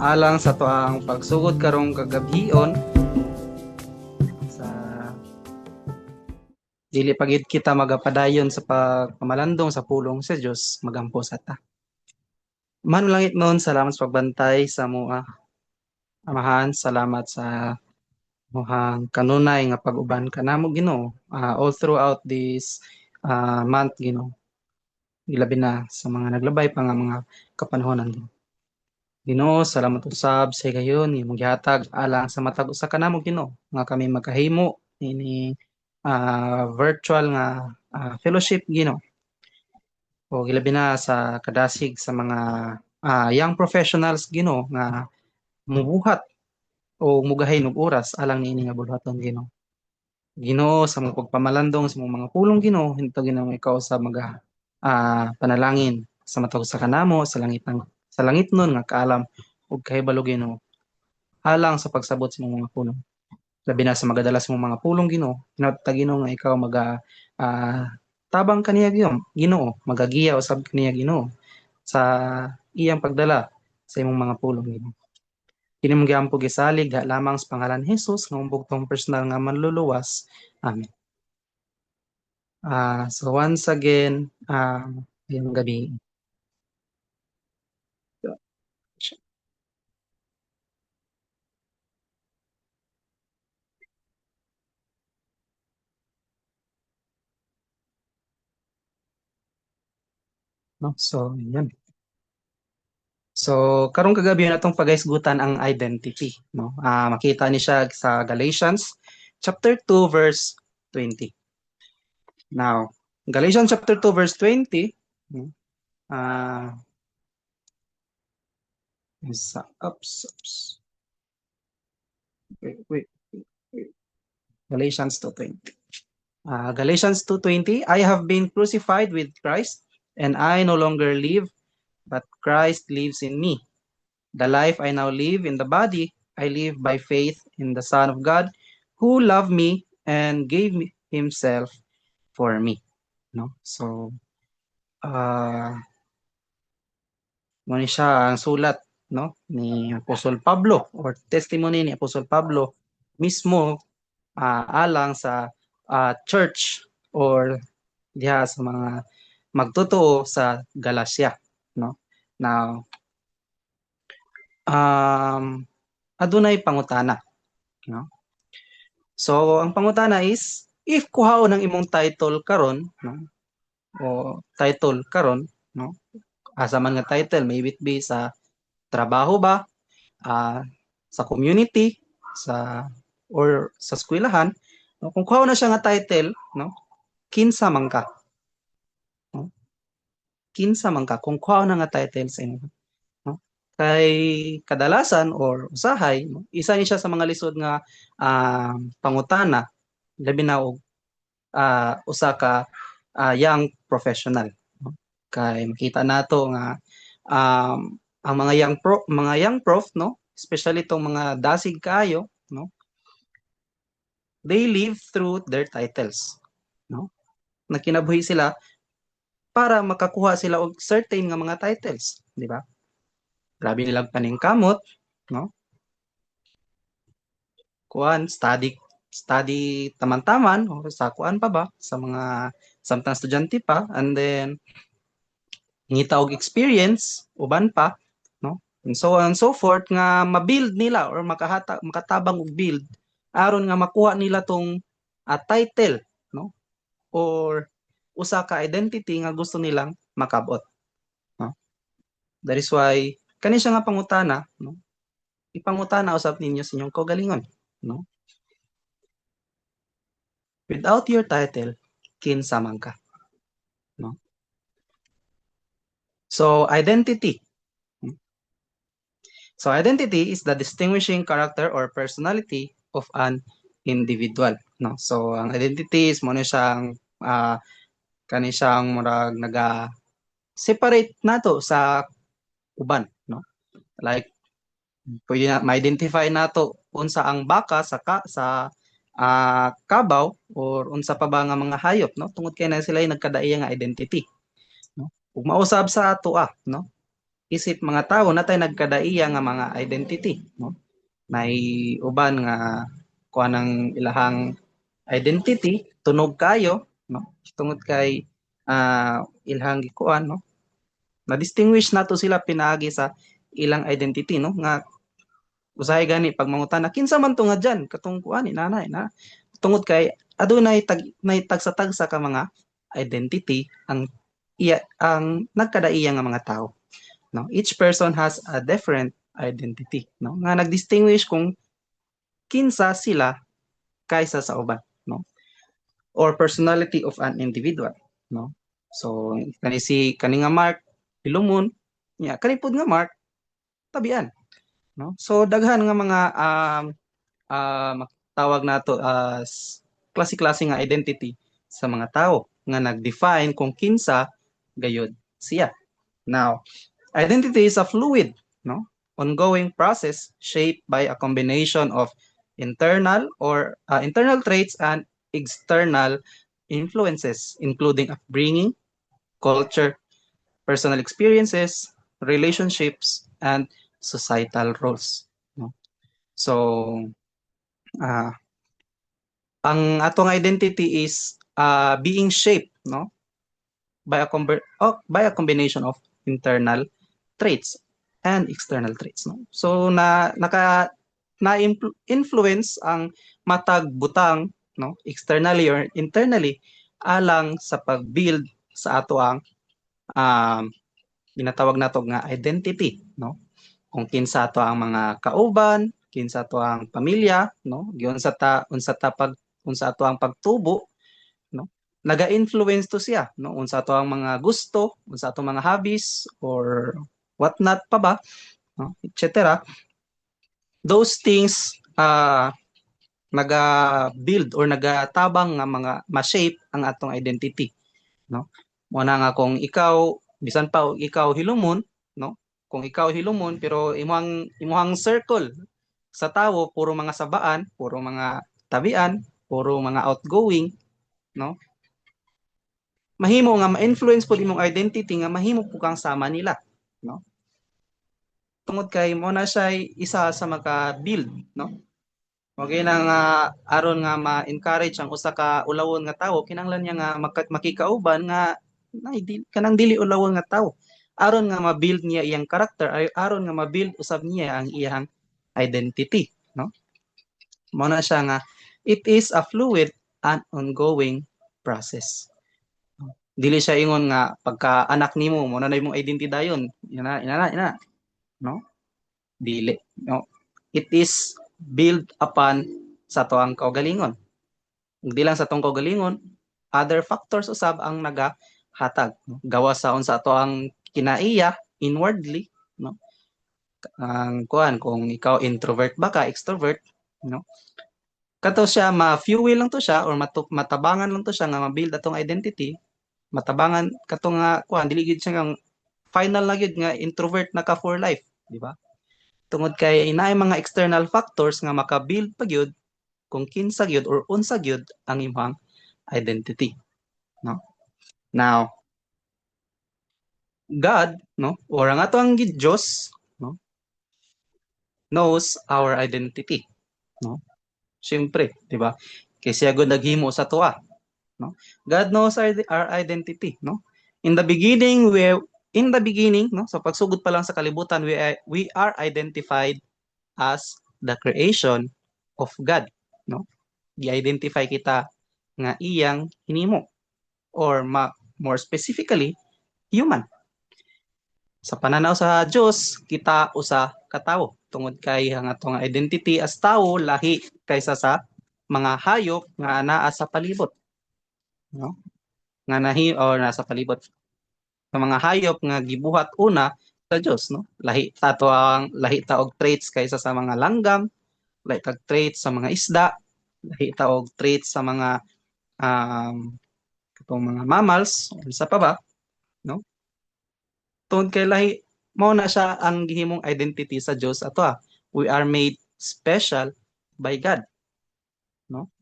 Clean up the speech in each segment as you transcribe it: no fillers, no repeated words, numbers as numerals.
alang sa tuang pagsugod karong kagabhion sa dili pagid kita magapadayon sa pagpamalandong sa pulong sa Dios magampo sa ta. Manulangit noon, salamat sa pagbantay sa mua. Amahan, salamat sa muhang kanunay nga pag-uban kanamo Ginoo, all throughout this month Ginoo. Ilabi na sa mga naglabay pa nga mga kapanahonan Ginoo. Ginoo, salamat usab sa gayon imong gihatag alang sa matag usa kanamo Ginoo nga kami magkahimo ini virtual nga fellowship Ginoo. O ilabi na sa kadasig sa mga young professionals Ginoo nga mubuhat o mugahin og oras alang niini nga bulhaton Ginoo. Ginoo, sa mga pagpamalandong sa mga pulong Ginoo, hinto Ginoo ikaw sa mga panalangin sa matag sa kanamo sa langit nun nga kaalam ug kahibalo Ginoo alang sa pagsabot sa mga pulong. Labi na sa magadalas mong mga pulong Ginoo, hinatag Ginoo nga ikaw ah, tabang kaniya Ginoo, magagiya usab kaniya Ginoo sa iyang pagdala sa imong mga pulong Ginoo. Kini mong giampo gisalig da lamang sa pangalan ni Jesus nga umbugtong personal nga manluluwas. Amen. So once again, ngayong gabi, no? So, yun. So, karong kagabi natong pagaisgutan ang identity, no? Makita ni siya sa Galatians chapter 2 verse 20. Now, Galatians chapter 2 verse 20, no? Ah, oops. Wait. Galatians 2:20. Galatians 2:20, I have been crucified with Christ, and I no longer live, but Christ lives in me. The life I now live in the body, I live by faith in the Son of God, who loved me and gave himself for me. No? So, muna siya ang sulat, no, ni Apostol Pablo or testimony ni Apostol Pablo mismo alang sa church or diha sa mga magtotoo sa Galacia, no. Now, adunay pangutana, no. So ang pangutana is if kuhaon ang imong title karon, no, o title karon, no, asa man nga title, maybe it be sa trabaho ba, sa community, sa or sa eskwelahan, no, kung kuhaon na siya nga title, no, kinsa man ka, no? Kinsa man ka kung kuhaon na nga title sa imo, no? Kay kadalasan or usahay, no, isa ni siya sa mga lisod nga pangutana labi na og usa ka young professional, no? Kay makita nato nga ang mga young prof, no, especially tong mga dasig kaayo, no, they live through their titles, no, nakinabuhi sila para makakuha sila og certain nga mga titles, di ba? Grabe nilang paningkamot, no? Kuan study taman-taman o sa kuan pa ba sa mga samtang estudyante pa, and then ngita og experience uban pa, no, and so on and so forth nga ma-build nila or makatabang og build aron nga makuha nila tong title, no, or usa ka identity nga gusto nilang makabot, no. That is why kani siya nga pangutana, no, ipangutana usab ninyo sa inyong kaugalingon, no, without your title kinsa man ka, no. So identity. So identity is the distinguishing character or personality of an individual, no. So ang identity is mo na siyang kani siyang murag naga separate nato sa uban, no. Like pwede na ma-identify nato unsa ang baka sa kabaw or unsa pa ba nga mga hayop, no, tungod kay na sila nagkadaiya nga identity, no. Ug mausab sa ato no, isip mga tao natay nagkadaiya nga mga identity, no? May uban nga kuha ng ilahang identity tunog kayo, no? Tungod kay ilahang gikuan, no? Na-distinguish nato sila pinaagi sa ilang identity, no? Nga usahay gani pag mangutana kinsa man to nga dyan katong kuan ni nanay na tungod kay adunay tagsa-tagsa ka mga identity ang nagkadaiya nga mga tao, no? Each person has a different identity, no? Nga nagdistinguish kung kinsa sila kaysa sa uban, no? Or personality of an individual, no? So kani nga Mark Hilumon, kani pud nga Mark tabian, no? So daghan nga mga tawag nato as klase-klase nga identity sa mga tao nga nag-define kung kinsa gayud siya. Now, identity is a fluid, no? Ongoing process shaped by a combination of internal traits and external influences, including upbringing, culture, personal experiences, relationships, and societal roles. No? So, uh, ang atong identity is being shaped, no, by a combination of internal traits and external traits, no. So influence ang matag butang, no, externally or internally alang sa pag-build sa ato ang um, ginatawag nato nga identity, no. Kung kinsa ato ang mga kauban, kinsa ato ang pamilya, no, unsa ato ang pagtubo, no, naga-influence to siya, no, unsa ato ang mga gusto, unsa ato mga hobbies or what not pa ba, no, etc. Those things naga-build or nagatabang nga mga ma-shape ang atong identity, no. Muna nga kung ikaw bisan pa og ikaw hilumon, no, kung ikaw hilumon pero imuhang circle sa tawo puro mga sabaan, puro mga tabian, puro mga outgoing, no, mahimo nga ma-influence pud imong identity nga mahimo pud kang sama nila, no. Tungod kay mo na siya isa sa maka-build, no. Okay na nga aron nga ma-encourage ang usa ka ulawon nga tawo kinahanglan niya nga makikauban nga kanang dili ulawon nga tawo aron nga ma-build niya iyang character ay aron nga ma-build usab niya ang iyang identity, no. Mo na siya nga it is a fluid and ongoing process. Dili siya ingon nga pagka anak nimo mo na imong identity dayon ina, no, dili, no. It is built upon sa toang kaugalingon. Di lang sa tong kaugalingon, other factors usab ang nagahatag, no? Gawa sa unsa to ang kinaiya inwardly, no. Ang kuan kung ikaw introvert ba ka extrovert, no, kato siya ma-fuel lang to siya or matabangan lang to siya nga ma-build atong identity, matabangan kato nga kuan dili gid siya nga final na gid nga introvert na ka for life, di ba? Tungod kay inaay mga external factors nga maka-build pa gyud kung kinsa gyud or unsa gyud ang imong identity, no. Now, God, no, or ang ato ang Diyos, no, knows our identity, no. Siyempre, di ba? Kay siya gud naghimo sa tuwa, no. God knows our identity, no. In the beginning, no, sa pagsugod pa lang sa kalibutan, we are identified as the creation of God, no. Gi-identify kita nga iyang hinimo or more specifically, human. Sa pananaw sa Dios, kita usa ka tawo tungod kay ang atong identity as tawo lahi kaysa sa mga hayop nga anaa sa palibot, no? Nga nasa palibot sa mga hayop nga gibuhat una sa Dios, no? Lahi ta og traits kaysa sa mga langgam, lahi ta traits sa mga isda, lahi ta og traits sa mga katong mga mammals, unsa pa ba, no? Tungod kay lahi mao na siya ang gihimong identity sa Dios ato. We are made special by God, no?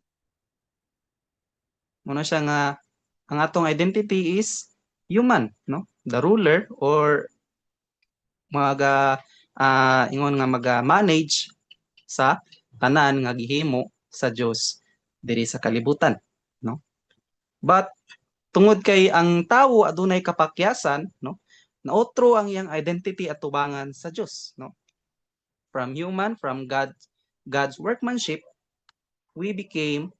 Mao na siya nga ang atong identity is human, no? The ruler or ingon nga maga-manage sa tanan nga gihimo sa Dios diri sa kalibutan, no? But tungod kay ang tawo adunay kapakyasan, no? Naotro ang iyang identity at tubangan sa Dios, no? From God's workmanship, we became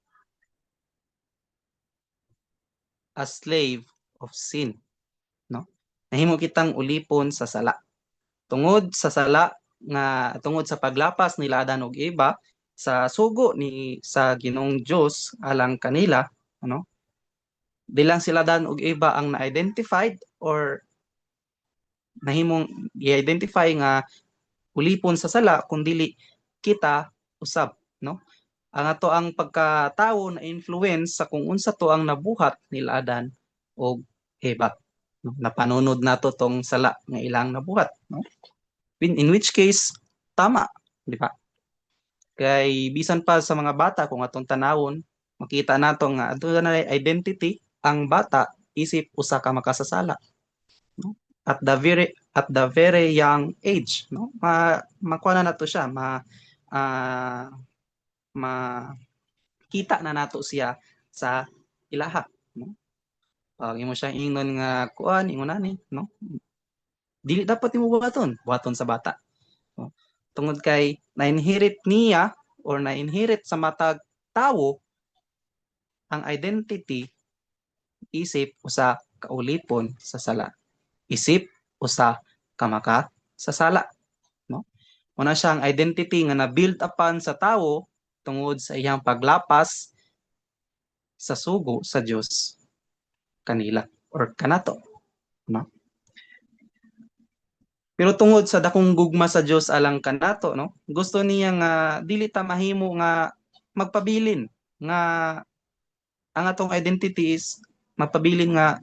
a slave of sin, no? Nahimo kitang ulipon sa sala. Tungod sa sala tungod sa paglapas nila Adan ug Eva sa sugo ni sa Ginoong Dios alang kanila, ano? Di lang sila Adan ug Eva ang na-identified or nahimong i-identify nga ulipon sa sala kundili kita usab, no? Ang pagkatawo na influence sa kung unsa to ang nabuhat nila Adan ug Eva, no? Napanunod nato tong sala nga ilang nabuhat, no? In which case tama, di ba? Kay bisan pa sa mga bata kung atong tanawon, makita nato nga adto na identity ang bata isip usa ka makasasala, no? At the very young age, no? Makuha na nato siya, ah, makita na nato siya sa ilaha, no? Pag imo siya ingnon nga kuan ingon ani, no? Dili dapat imo buhaton sa bata, no? Tungod kay na-inherit niya or na-inherit sa matag tawo ang identity isip usa kaulipon sa sala. Isip usa ka maka sa sala, no? Una siyang identity nga na-build upon sa tawo tungod sa iyang paglapas sa sugo sa Dios kanila or kanato, no? Pero tungod sa dakong gugma sa Dios alang kanato, no? Gusto niya nga dili ta mahimo nga magpabilin nga ang atong identity is mapabilin nga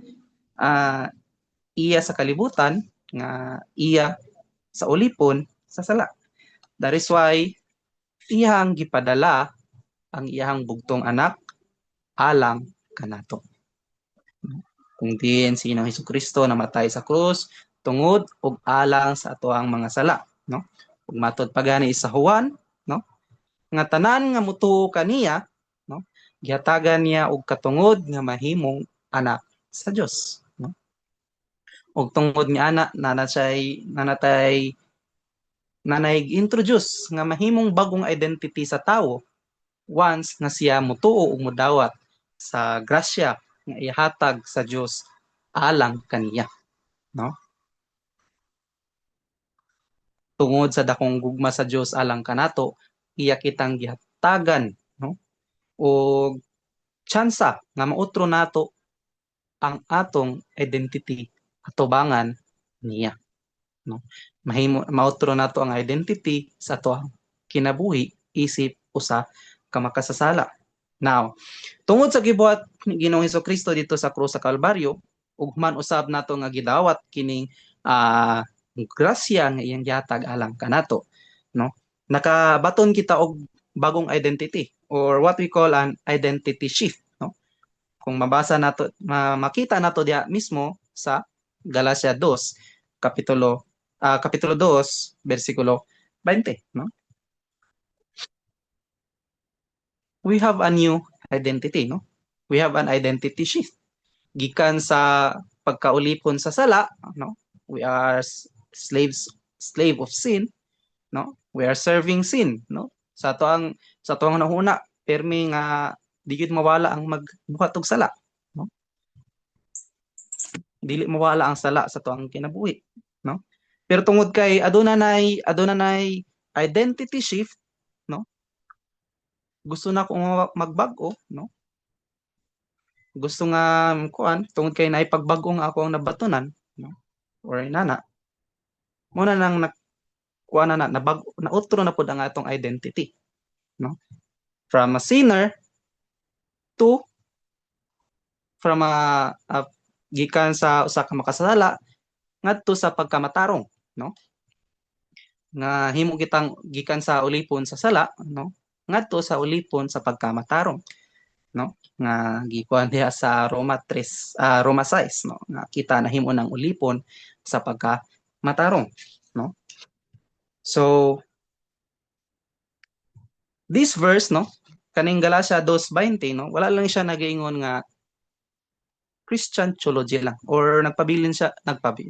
iya sa kalibutan nga iya sa ulipon sa sala. That is why iyang gipadala ang iyang bugtong anak alang kanato. Kung diin si Ginoong Hesukristo namatay sa krus tungod ug alang sa atoang mga sala, no? Ug matud pa gani sa Juan, no? Nga tanan nga mutuo kaniya, no? Gihatagan niya og katungod nga mahimong anak sa Dios, no? Og tungod nga ana nanay introduce nga mahimong bagong identity sa tawo once nga siya mutuo ug mudawat sa grasya nga ihatag sa Dios alang kaniya, no? Tungod sa dakong gugma sa Dios alang kanato, iya kitang gihatagan, no? Og tsansa nga mautro nato ang atong identity atubangan niya, no? Mautro nato ang identity sa atoang kinabuhi isip usa ka makasasala. Now, tungod sa gibuhat ni Ginoong Hesukristo dito sa krus sa Kalbaryo, ug man usab nato nga gidawat kining grasya nga iyang gihatag alang kanato, no? Nakabaton kita og bagong identity or what we call an identity shift, no? Kung makita nato diha mismo sa Galacia 2 kapitulo 2 bersikulo 20, no? We have a new identity, no? We have an identity shift. Gikan sa pagkaulipon sa sala, no? We are slave of sin, no? We are serving sin, no? Sa toang nahuna permi nga di gyud mawala ang magbuhat og sala, no? Dili mawala ang sala sa toang kinabuhi, no? Pero tungod kay adunay identity shift, no? Gusto na kong magbag-o, no? Gusto nga kuan tungod kay naipagbago nga ako ang nabatunan, no? Or inana mo na nang kuan na nautro na pud ang atong identity, no? From a sinner to from gikan sa usa ka makasala ngadto sa pagkamatarong, no? Nga himo kitang gikan sa ulipon sa sala, no? Ngadto sa ulipon sa pagkamatarong, no? Nga gikuan diha sa Roma 6, no? Nga kita nahimo ng ulipon sa pagkamatarong, no? So this verse, no, kaning Galatia 2:20, no, wala lang siya nag-iingon nga Christian theology lang, or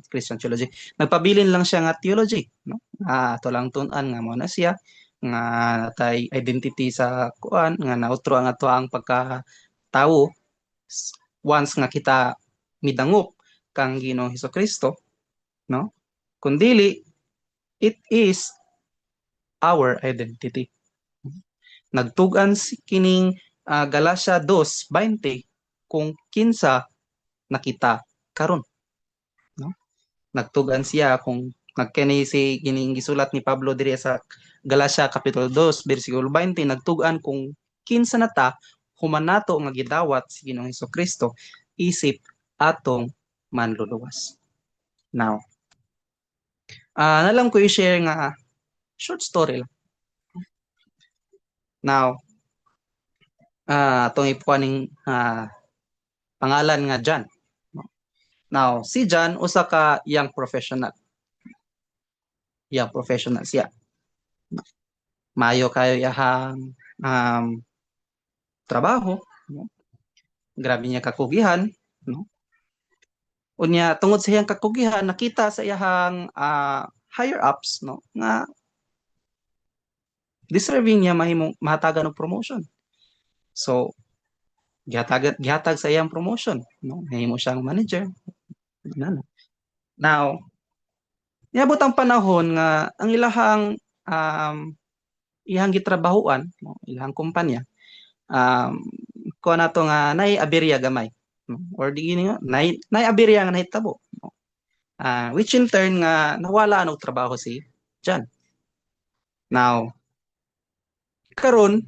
Christian theology, nagpabilin lang siya nga theology, no, ato lang tun-an nga mo na siya nga natay identity sa kuan nga nautro ang ato ang pagkatawo once nga kita midangop kang Ginoong Hesukristo, no, kundili it is our identity. Nagtugan si kining Galatia 2:20 kung kinsa nakita karon, no? Nagtugan siya kung nagkani si kining gisulat ni Pablo diri sa Galatia kapitulo 2 bersikulo 20, nagtugan kung kinsa nata human nato nga gidawat si Ginoong Hesukristo isip atong manluluwas. Now, nalang ko i-share nga short story lang. Now, itong ipuaning pangalan nga John. Now, si John usa ka young professional. Young professional siya. Mayo kayo yahang trabaho, no? Grabe niya kakugihan, no? Unya tungod sa iyang kakugihan nakita sa iyang higher ups, no, nga deserving niya mahatagan og promotion. So gihatag sa iyang promotion, no? Nahimo siyang manager. Now, niabot ang panahon nga ang ilahang gitrabahuan, no, ilahang kumpanya, ko na to nga nay aberya gamay, no? Or di gini nga nay aberya nga nahitabo, no? Which in turn nga nawala og trabaho si John. Now, karon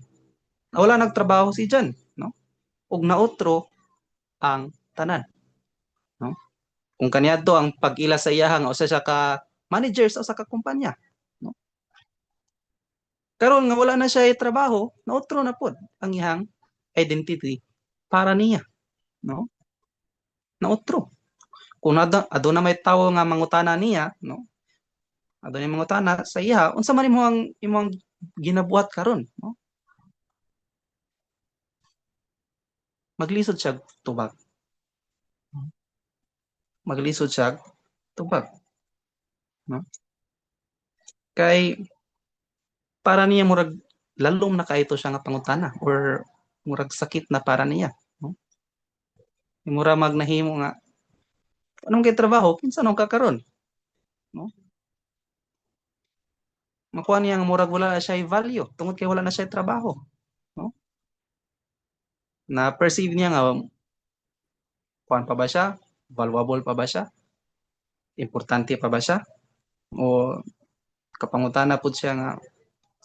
nawala nagtrabaho si John, no? Ug naotro ang tanan, no? Kung kaniadto ang pag-ila sa iya nga usa siya ka manager sa usa ka kumpanya, no? Karon nga wala na siya trabaho, naotro na pod ang iyang identity para niya, no? Naotro. Kung aduna may tawo nga mangutana niya, no? Aduna mangutana sa iya, unsa man imong ginabuhat karon, no? Maglisod siya tubag. Maglisod siya tubag, no? Kay para niya murag lalom na kaito siya nga pangutana or murag sakit na para niya, no? Mura magnahimo nga anong kay trabaho kinsa nung kakaron, no? Makuha niya nga murag wala na siya value tungod kay wala na siya trabaho, no? Na perceive niya nga kuan pa ba siya, valuable pa ba siya, importante pa ba siya, o kapangutana pud siya nga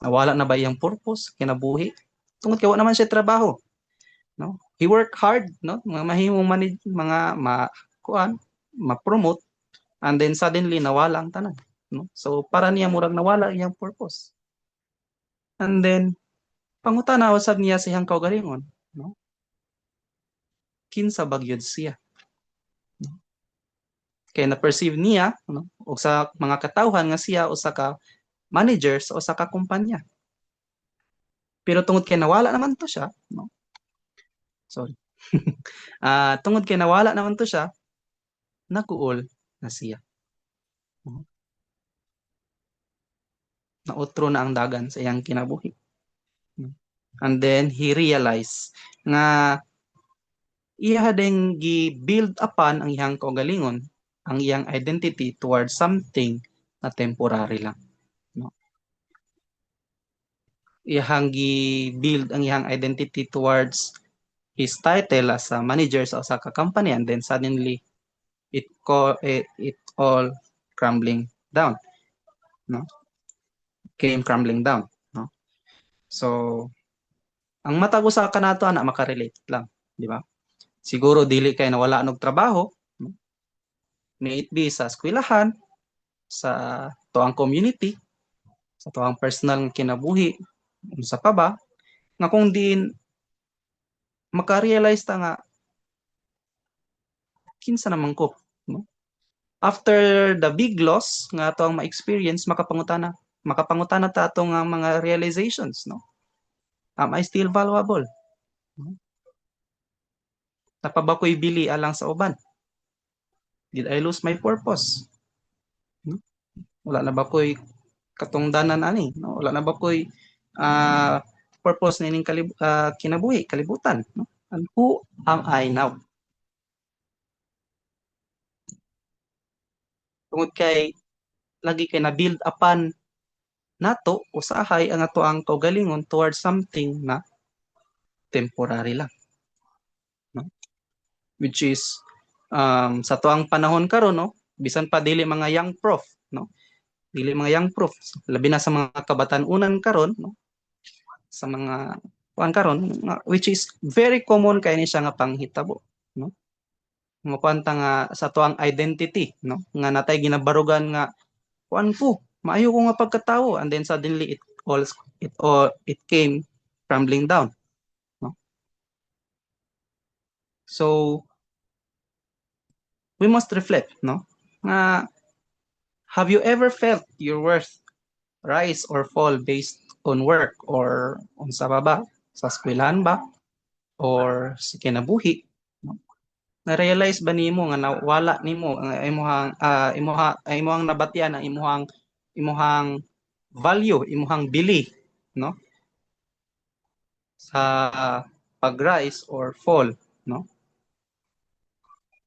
nawala na ba iyang purpose kinabuhi tungod kay wala naman siya trabaho, no? He work hard, no, mga mahimong manage mga kuan ma-promote, and then suddenly nawala ang tanan, no? So para niya murag nawala iyang purpose, and then pangutana usab niya sa iyang kaugalingon, no? Kinsa bagyod siya, no? Kay na-perceive niya, no, o sa mga katawhan nga siya usa ka manager sa usa ka kumpanya. Pero tungod kay nawala naman to siya, no? Sorry. Tungod kay nawala naman to siya, naguol na siya, no? Nautro na ang dagan sa iyang kinabuhi. And then he realized nga iya ding gi-build upon ang iyang kaugalingon, ang iyang identity towards something na temporary lang, no? Iyang gi-build ang iyang identity towards his title as a manager sa usa ka company, and then suddenly it all crumbling down, no? Came crumbling down, no? So ang matag usa kanato ana makarelate lang, di ba? Siguro dili kay nawala og trabaho, no? May it be sa eskwelahan, sa tuang community, sa tuang personal nga kinabuhi, unsa pa ba nga kung din makarealize ta nga kinsa naman ko, no? after the big loss nga ato ang ma-experience, makapangutana ta ato nga mga realizations, no? Am I still valuable? No? Napa ba ko'y bili alang sa uban? Did I lose my purpose? No? Wala na ba ko'y katungdanan ani? No? Wala na ba ko'y ah, purpose na ining kinabuhi, kalibutan? No? And who am I now? Tungod kay lagi kay na build upon nato usahay ang ato ang kaugalingon towards something na temporary lang, no? Which is sa tuang panahon karon, no, bisan pa dili mga young prof, no, dili mga young prof, labi na sa mga kabatan-unan karon, no, sa mga kuan karon, which is very common kay ni siya nga panghitabo, no, mga kuanta nga sa tuang identity, no, nga natay ginabarugan nga kuan ko maayo ko nga pagkatawo, and then suddenly it came crumbling down, no. So we must reflect, no, nga have you ever felt your worth rise or fall based on work or on sa baba, sa eskwelahan ba, or sa kinabuhi, no? Na-realize ba nimo nga nawala nimo ang imuhang nabatyan ang imuhang value, imuhang bili, no, sa pag-rise or fall, no?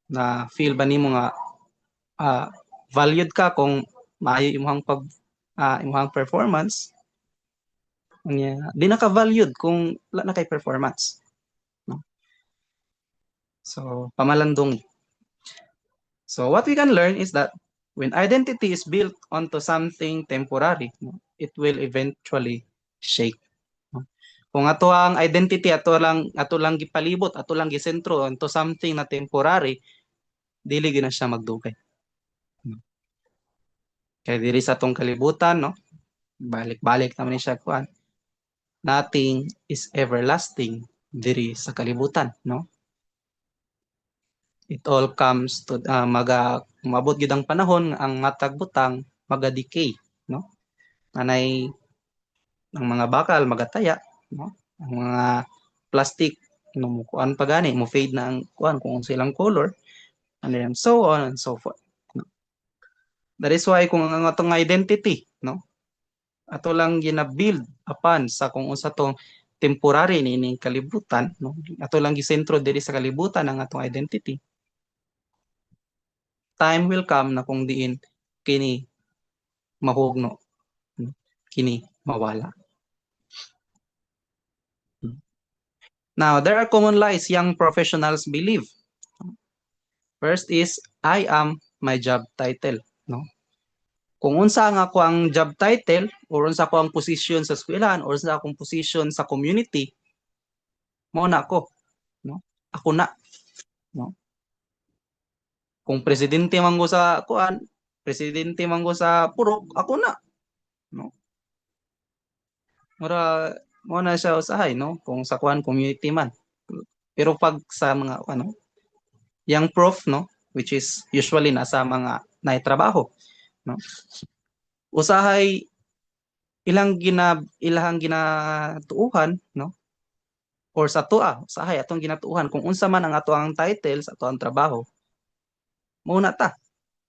Na feel ba nimo nga ah, valued ka kung maayo imuhang performance, unya di na ka valued kung wala na kay performance, no? So pamalandong. So what we can learn is that when identity is built onto something temporary, no, it will eventually shake, no? Kung ato ang identity ato lang gipalibot, ato lang gisentro onto something na temporary, dili gyud na siya magdugay, no? Kay diri sa atong kalibutan, no, balik-balik naman ni siya kuan. Nothing is everlasting diri sa kalibutan, no? It all comes to mabot gid ang panahon nga ang matag butang maga-decay, no? Anay ang mga bakal magataya, no? Ang mga plastic no mo kuan pa gani mo fade na ang kuan kung silang color, and then so on and so forth, no? That is why kung ang atong identity, no, ato lang gina-build upon sa kung unsa tong temporary nining kalibutan, no, ato lang gisentro diri sa kalibutan ang atong identity, time will come na kung diin kini mahugno, no, kini mawala. Now, there are common lies young professionals believe. First is, I am my job title, no? Kung unsa nga ako ang job title, or unsa ako ang position sa eskwelahan, or unsa akong position sa community, mao na ako, no? Ako na, no? Kung presidente man ko sa kuan, presidente man ko sa purok, ako na, no? Mura mo na siya usahay, no? Kung sa kuan community man. Pero pag sa mga ano, young prof, no, which is usually nasa mga naitrabaho, no, usahay ilahang ginatuuhan, no, or sa tua usahay atong ginatuuhan kung unsa man ang ato ang title sa ato ang trabaho, muna ta,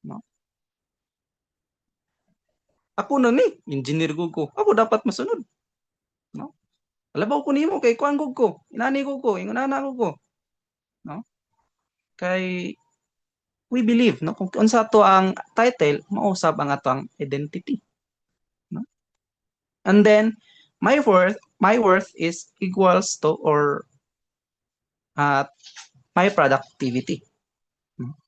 no. Ako na ni engineer gud ko, ako dapat masunod, no. Alabaw ko nimo kay kuan gud ko, inani gud ko, ingonana gud ko, no. Kay we believe, no, kung unsa to ang title mausab ang ato ang identity, no. And then my worth is equals to or my productivity, no?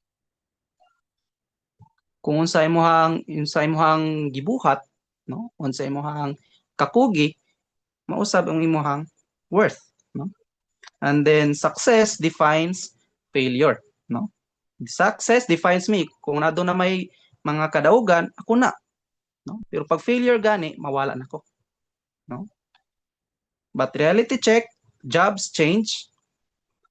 Kung unsa imong gibuhat, no, unsa imong kakugi, mausab ang imong worth, no. And then success defines failure, no. Success defines me kung nado na may mga kadaugan, ako na, no. Pero pag failure gani mawala na ko, no. But reality check, jobs change,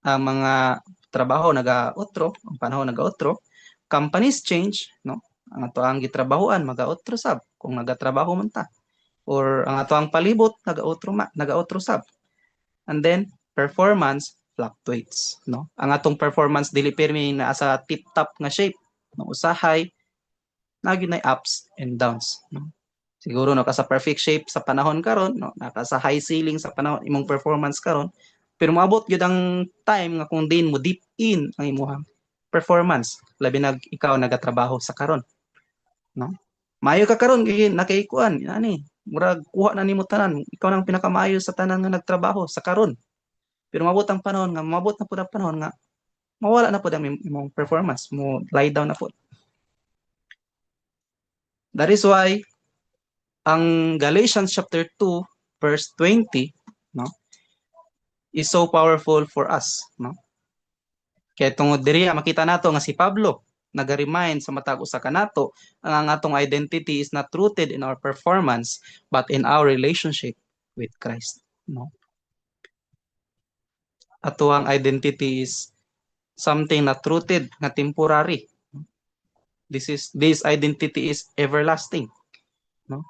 ang mga trabaho nagaotro, ang panahon nagaotro, companies change, no? Ang ato ang gitrabahoan magaotro sab kung nagatrabaho man ta, or ang ato ang palibot nagaotro sab. And then performance fluctuates, no? Ang atong performance dili pirmi naa sa tip-top nga shape, no? Usahay nagyud nay ups and downs, no? Siguro naka sa perfect shape sa panahon karon, no? Naka sa high ceiling sa panahon imong performance karon, pero moabot gyud ang time nga kung din mo deep in ang imong performance, labi na ikaw nagatrabaho sa karon, no? Maayo ka karon kay nakaikuan ani, murag kuha na nimo tanan, ikaw nang pinakamaayo sa tanan nga nagtrabaho sa karon. Pero mabot ang panahon nga mabot na pud ang panahon nga mawala na pud ang imong performance, mo lie down na pud. That is why ang Galatians chapter 2 verse 20, no, is so powerful for us, no? Kaya tungod diri makita nato nga si Pablo naga-remind sa matag usa kanato ang atong identity is not rooted in our performance but in our relationship with Christ, no? Ato ang identity is something not rooted nga temporary. This identity is everlasting, no?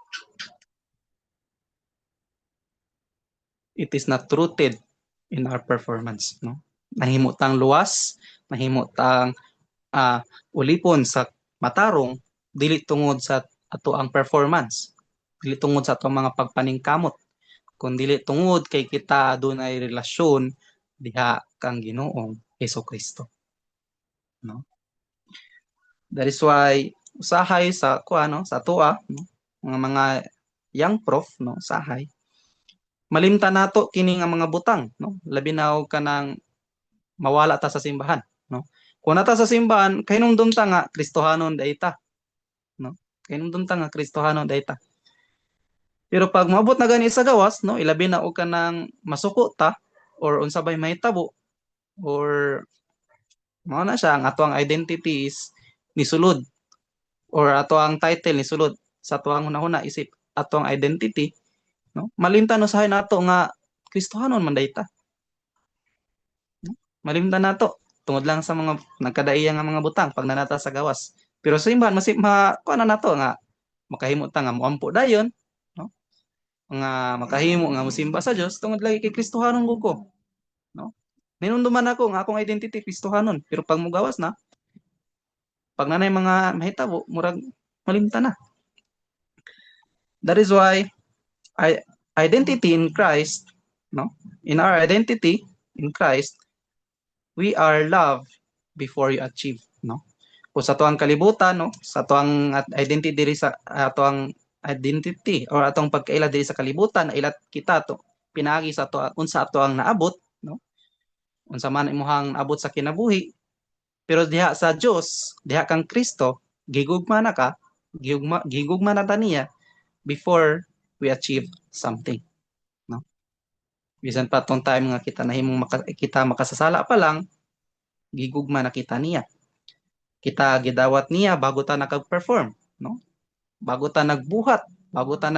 It is not rooted in our performance, no? Nahimo tang luwas, nahimo tang ulipon sa matarong dili tungod sa ato ang performance, dili tungod sa ato mga pagpaningkamot, kundi tungod kay kita adunay relasyon diha kang Ginoong Hesukristo, no? That is why usahay sa kuano sa atoa, no? Mga young prof, no, usahay malimtan nato kini nga mga butang, no? Labi na og kanang mawala ta sa simbahan, no? Kung nata sa simbahan, kahinumdum ta nga Kristohanon dayta, no? Kahinumdum ta nga Kristohanon dayta. Pero pag maabot na gani sa gawas, no, ilabi na og kanang masuko ta or unsa bay mahitabo or mao na siya ang ato ang identity is nisulod or ato ang title nisulod sa ato ang hunahuna isip ato ang identity, no? Malimtan usahay nato nga Kristohanon man dayta. Malimtan nato tungod lang sa mga nagkadaiya nga mga butang pag nanata sa gawas. Pero sa imbahan masip kuha na nato nga makahimo ta nga moampo dayon, no? Nga makahimo nga mosimba sa Dios tungod lagi kay Kristohanon ko, no? Ninumduman ako nga akong identity Kristohanon, pero pag mugawas na, pag nanay mga mahitabo, murag malimtan na. That is why identity in Christ, no? In our identity in Christ, we are loved before you achieve, no? Kung sa tuang kalibutan, no, sa tuang identity diri sa tuang identity or atong pagkaila diri sa kalibutan, ilat kita to pinagi sa to unsa ato ang naabot, no? Unsa man imuhang naabot sa kinabuhi. Pero diha sa Dios, diha kang Kristo, gigugma na ka, gigugma na ta niya before we achieve something, no? Bisan pa tong time nga kita nahimong kita makasasala pa lang, gigugma na kita niya. Kita gidawat niya bago ta nakag-perform, no? Bago ta nagbuhat, bago ta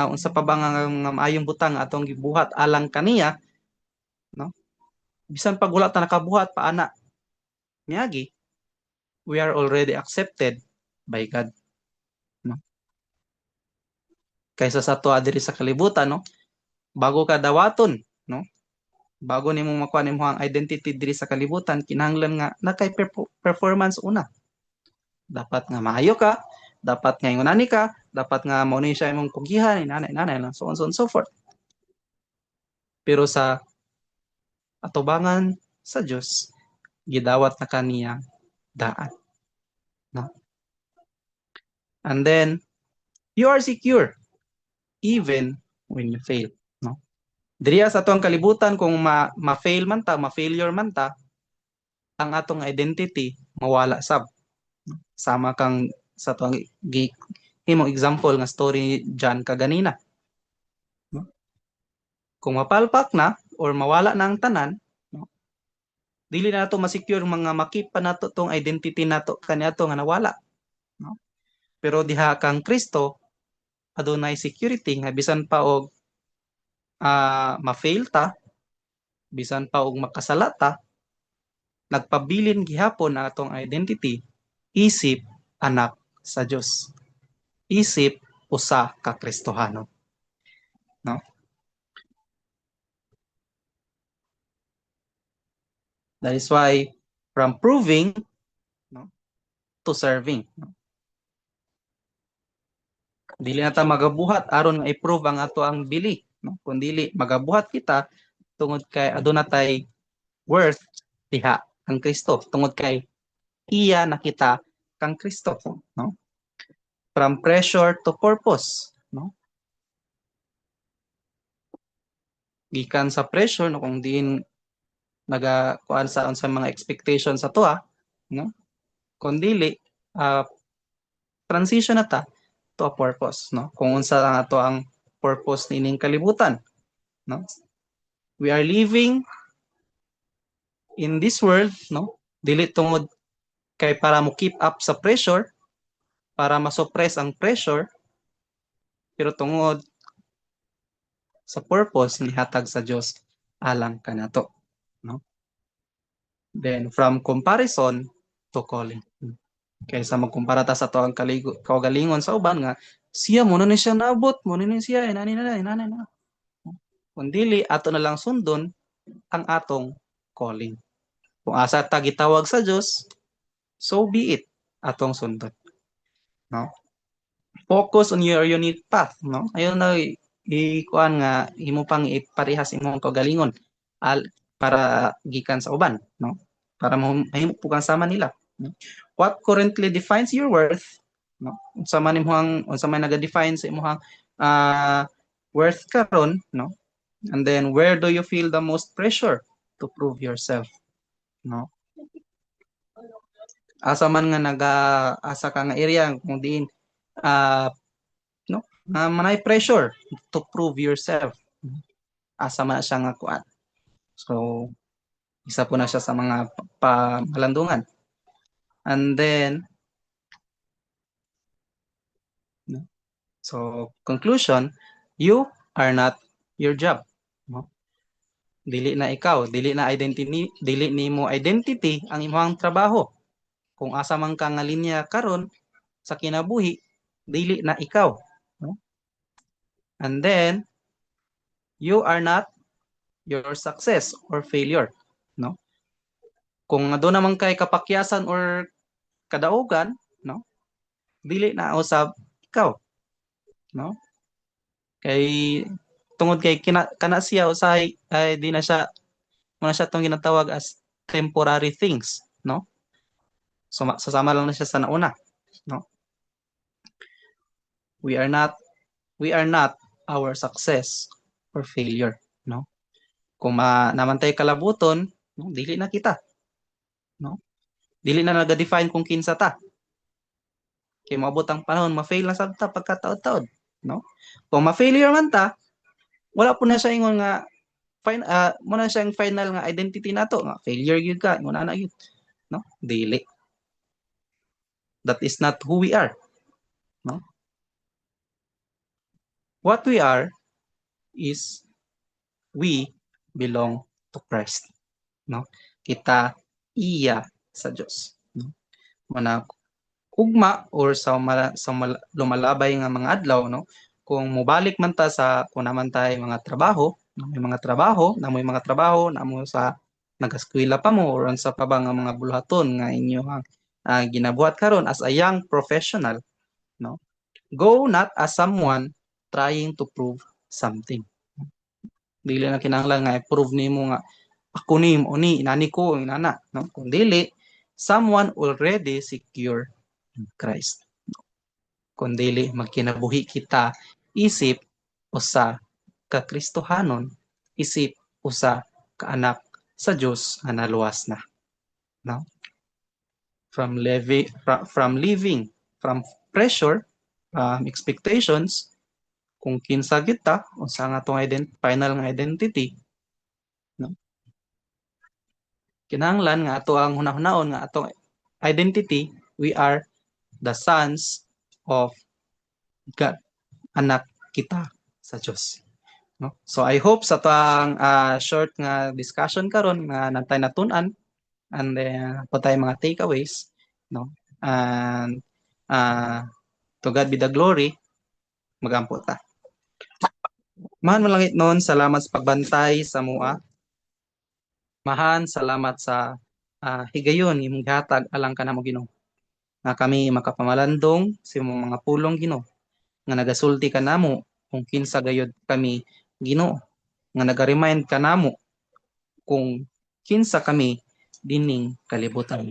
unsa pa ba nga maayong butang atong gibuhat alang kaniya, no? Bisan pag wala ta nakabuhat paana niagi, we are already accepted by God, no? Kaysa sa tuwa diri sa kalibutan, no? Bago ka dawaton, no? Bago nimo makuha nimo ang identity diri sa kalibutan, kinahanglan nga nakay performance una. Dapat nga maayo ka, dapat nga ingonani ka, dapat nga mao ni siya imong pugihan, nanay lang, so on so forth. Pero sa atubangan sa Dios, gidawat na kaniya daan, no? And then you are secure even when you fail, no? Diriya sa atong kalibutan kung ma-fail man ta, ma-failure man ta, ang atong identity mawala sab. Sama kang sa atong himong example nga story John kaganina, no? Kung mapalpak na or mawala na ang tanan, no, dili na nato ma-secure mga makip pa nato tong identity nato kaniadto nga nawala, no? Pero diha kang Kristo adunay security nga bisan pa og ma-fail ta, bisan pa og makasala ta, nagpabilin gihapon ang atong identity isip anak sa Dios, isip usa ka Kristohano, no? That is why from proving, no, to serving, no? Dili na ta magabuhat aron nga i-prove ang ato ang bili, no? Kun dili magabuhat kita tungod kay aduna tay worth diha ang Kristo, tungod kay iya nakita kang Kristo, no? From pressure to purpose, no? Gikan sa pressure, no, kung diin nagakuan sa mga expectations sa tuwa, no? Kung dili transition na ta to a purpose, no? Kung unsa ang ato ang purpose nining kalibutan, no? We are living in this world, no? Dili tungod kay para mo keep up sa pressure, para ma-suppress ang pressure, pero tungod sa purpose ni hatag sa Dios alang kanato, no? Then from comparison to calling. Kaysa magkumpara ta sa to ang kaugalingon sa uban nga siya mo na ni siya naabot, mo na ni siya inani na. Kung dili ato na lang sundon ang atong calling. Kung asa ta gitawag sa Dios, so be it atong sundon, no? Focus on your unique path, no? Ayon na ikuan nga imo pang iparehas imong kaugalingon para gikan sa uban, no? Para mahimo po kang sama nila, no? What currently defines your worth, no? Unsa man naga-define sa imong worth karon, no? And then where do you feel the most pressure to prove yourself, no? Asa man nga asa ka nga area kung diin no, manay pressure to prove yourself, asa man siya nga kuan. So isa po na siya sa mga pamalandungan. And then so conclusion, you are not your job, no? Dili na ikaw, dili nimo identity ang imong trabaho. Kung asa man ka nga linya karon sa kinabuhi, dili na ikaw, no? And then you are not your success or failure, no? Kung aduna man kay kapakyasan or kadaugan, no? Dili na usab ikaw, no? Kay tungod kay kana siya usahay ay di na siya mo na siya tong ginatawag as temporary things, no? So sasama lang na siya sa nauna, no? We are not our success or failure, no? Kung namantay kalabuton, no, dili na kita, no? Dili na naga-define kung kinsa ta. Kay maabot ang panahon ma-fail na sad ta pagkataod-taod, no? Kung ma-failure man ta, wala po na siya ingon nga muna siyang final nga identity nato nga failure gyud ka ingon ana gyud, no? Dili. That is not who we are, no? What we are is we belong to Christ, no? Kita iya sa Dios, no? Mana ugma or lumalabay nga mga adlaw, no? Kung mobalik man ta sa kung naman tay mga trabaho, may mga trabaho namo sa nag-eskwela pa mo or sa pa ba nga mga buluhaton nga inyo ginabuhat karon as a young professional, no? Go not as someone trying to prove something. Dili na kinahanglan nga i-prove nimo nga ako ni mo ni inani ko inana, no? Kung dili someone already secure in Christ. Kung dili magkinabuhi kita isip usa ka Kristohanon, isip usa ka anak sa Dios nga naluwas na, no? From living from pressure, expectations, kung kinsa kita unsa nga tong final nga identity, no? Kinahanglan nga ato ang hunahunahon nga atong identity, we are the sons of God, anak kita sa Dios, no? So I hope sa tang short nga discussion karon nga natay natun-an and then po tayo mga takeaways, no? and to God be the glory, magampo ta. Mahan mo langit noon, salamat sa pagbantay sa mua. Mahan, salamat sa higayon, imong gihatag alang ka na mo Ginoo. Nga kami makapamalandong sa imong mga pulong Ginoo. Nga nagasulti ka namo kung kinsa gayud kami Ginoo. Nga naga-remind ka namo kung kinsa kami dining kalibutan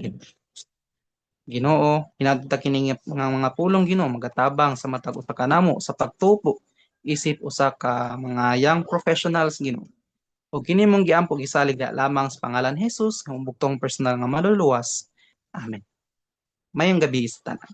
Ginoo. Hinadta kini nga mga pulong Ginoo magatabang sa matag usa ka namo sa pagtupo isip usa ka mga young professionals Ginoo. O kini mong giampo gisalig na lamang sa pangalan Jesus nga buktong personal nga maluluwas. Amen. Mayong gabi sa tanan.